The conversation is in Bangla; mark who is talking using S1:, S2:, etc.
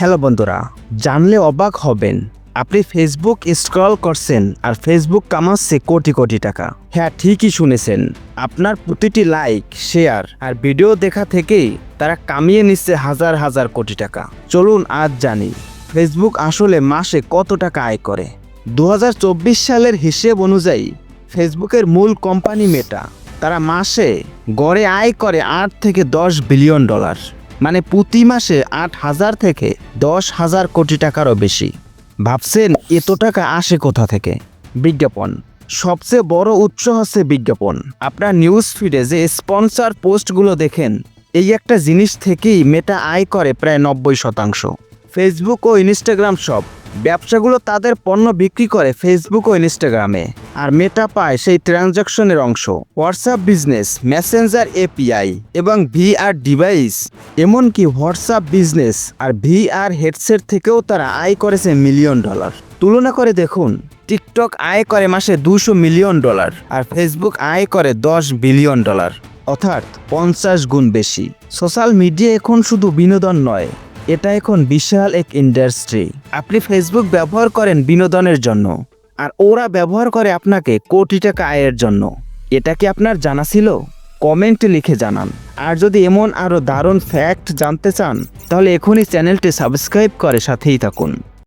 S1: হ্যালো বন্ধুরা, জানলে অবাক হবেন। আপনি ফেসবুক স্ক্রল করছেন আর ফেসবুক কামাচ্ছে কোটি কোটি টাকা। হ্যাঁ, ঠিকই শুনেছেন। আপনার প্রতিটি লাইক, শেয়ার আর ভিডিও দেখা থেকেই তারা কামিয়ে নিচ্ছে হাজার হাজার কোটি টাকা। চলুন আজ জানি ফেসবুক আসলে মাসে কত টাকা আয় করে। 2024 সালের হিসেব অনুযায়ী ফেসবুকের মূল কোম্পানি মেটা, তারা মাসে গড়ে আয় করে 8 থেকে 10 বিলিয়ন ডলার, মানে প্রতি মাসে 8,000 থেকে 10,000 কোটি টাকারও বেশি। ভাবছেন এত টাকা আসে কোথা থেকে? বিজ্ঞাপন। সবচেয়ে বড় উৎস হচ্ছে বিজ্ঞাপন। আপনার নিউজ ফিডে যে স্পন্সর পোস্টগুলো দেখেন, এই একটা জিনিস থেকেই মেটা আয় করে প্রায় 90%। ফেসবুক ও ইনস্টাগ্রাম সব ব্যবসাগুলো তাদের পণ্য বিক্রি করে ফেসবুক ও ইনস্টাগ্রামে, আর মেটা পায় সেই ট্রানজাকশনের অংশ। হোয়াটসঅ্যাপ বিজনেস, মেসেঞ্জার এপিআই এবং ভিআর ডিভাইস, এমনকি হোয়াটসঅ্যাপ বিজনেস আর ভিআর হেডসেট থেকেও তারা আয় করেছে মিলিয়ন ডলার। তুলনা করে দেখুন, টিকটক আয় করে মাসে 200 মিলিয়ন ডলার আর ফেসবুক আয় করে 10 বিলিয়ন ডলার, অর্থাৎ 50 গুণ বেশি। সোশ্যাল মিডিয়া এখন শুধু বিনোদন নয়, এটা এখন বিশাল এক ইন্ডাস্ট্রি। আপনি ফেসবুক ব্যবহার করেন বিনোদনের জন্য, আর ওরা ব্যবহার করে আপনাকে কোটি টাকা আয়ের জন্য। এটা কি আপনার জানা ছিল? কমেন্টে লিখে জানান। আর যদি এমন আরও দারুণ ফ্যাক্ট জানতে চান, তাহলে এখনই চ্যানেলটি সাবস্ক্রাইব করে সাথেই থাকুন।